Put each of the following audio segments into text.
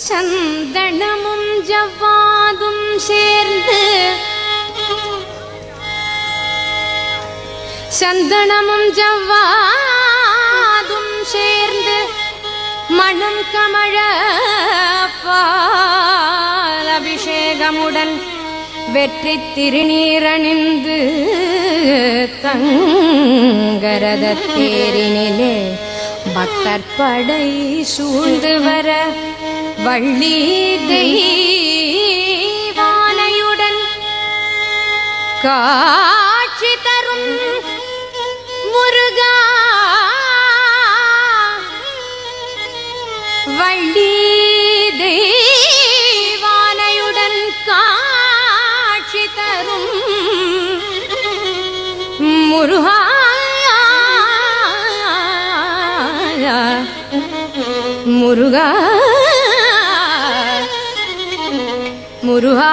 சந்தனமும் ஜவ்வாதும் சேர்ந்து சந்தனமும் ஜவ்வாதும் சேர்ந்து மணம் கமழ பால் அபிஷேகமுடன் வெற்றி திருநீரணிந்து தங்கரத தேரினிலே பக்தர் படை சூழ்ந்து வர வள்ளி தெய்வானையுடன் காட்சி தரும் முருகா வள்ளி தெய்வானையுடன் காட்சி தரும் முருகா முருகா முருகா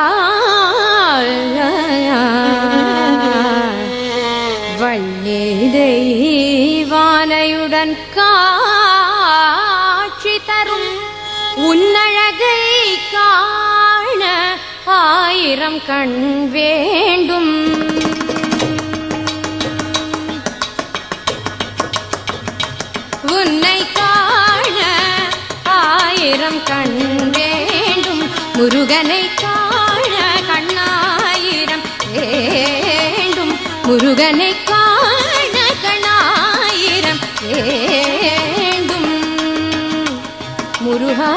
வள்ளி தெய்வானையுடன் காட்சி தரும் உன்னழகை காண 1000 கண் வேண்டும். உன்னை காண 1000 கண் வேண்டும். முருகனை காண கண்ணாயிரம் வேண்டும். முருகனை காண கண்ணாயிரம் வேண்டும். முருகா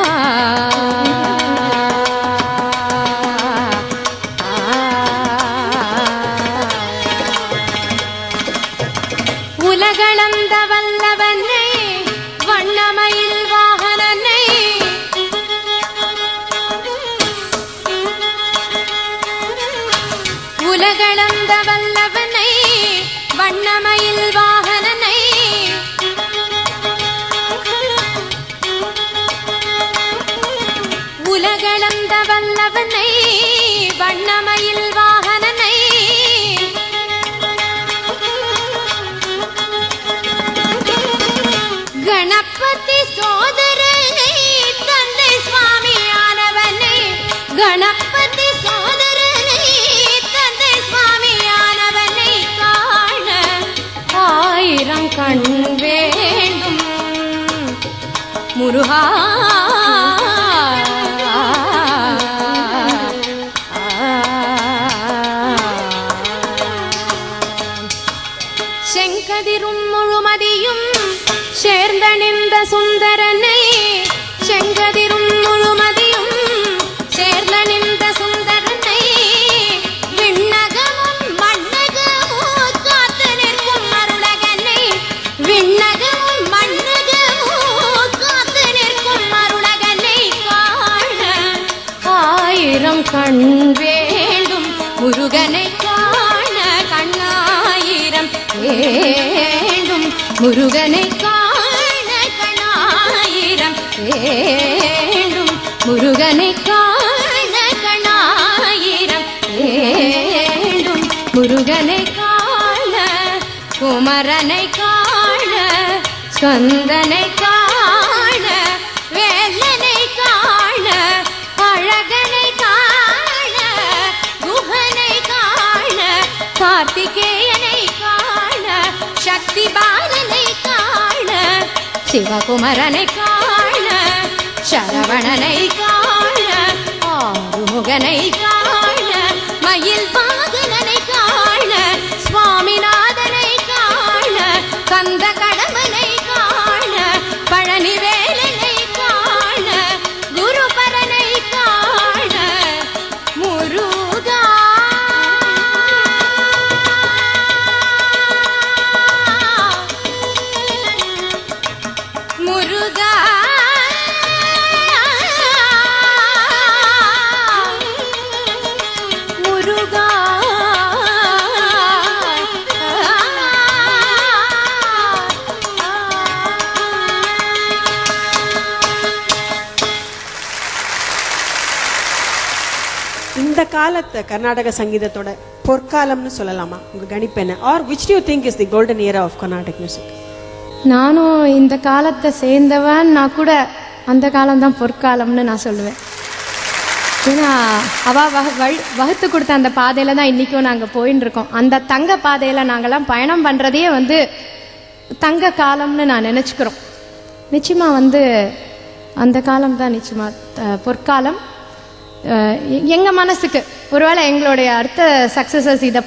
உலகளந்த வல்லவனை வண்ணமயில் வாகனனை உலகளந்த வல்லவனை வண்ணமயில் வாகனனை உலகளந்த வல்லவனை வண்ணமயில் வாகனனை கணபதி சோதரனை தந்தை சுவாமியானவனை கணபதி சோதரனை தந்தை சுவாமியானவனை காண 1000 கண் வேண்டும். முருகா செங்கதிரும் முழுமதியும் சேர்ந்தணிந்த சுந்தரனை செங்கதிரும் முழுமதியும் சேர்ந்தணிந்த சுந்தரனை விண்ணகமும் மண்ணகமும் காத்து நிற்கும் அருளகனை விண்ணகமும் மண்ணகமும் காத்து நிற்கும் அருளகனை காண 1000 கண் வேண்டும். முருகனை காண கண்ணாயிரம் வேண்டும். முருகனை காண கண்ணாயிரம் வேண்டும். முருகனை காண கண்ணாயிரம் வேண்டும். முருகனை காண குமரனை காண ஸ்கந்தனை காண வேலனை காண அழகனை காண குஹனை காண கார்த்திகேயனை காண சக்தி பாலனை காண சிவகுமரனை காண சரவணனை காண ஆறுமுகனை காண மயில் வாகனனை காண சுவாமிநாதனை காண கந்த கடம்பனை காண பழனி வேலனை காண குருபரனை காண முருகா முருகா முருகா இந்த காலத்து கர்நாடக சங்கீதத்தோட பொற்காலம்னு சொல்லலாமா உங்க கணிப்பு என்ன? Are which do you think is the golden era of Carnatic music? நானும் இந்த காலத்தை சேர்ந்தவன் நான் கூட அந்த காலம்தான் பொற்காலம்னு நான் சொல்லுவேன். ஏன்னா அவள் வகுத்து கொடுத்த அந்த பாதையில் தான் இன்றைக்கும் நாங்கள் போயின்னு இருக்கோம். அந்த தங்க பாதையில் நாங்கள்லாம் பயணம் பண்ணுறதையே வந்து தங்க காலம்னு நான் நினச்சிக்கிறோம். நிச்சயமாக அந்த காலம் தான் நிச்சயமாக பொற்காலம். எங்கள் மனசுக்கு ஒருவேளை எங்களுடைய அடுத்த சக்ஸஸஸ் இதை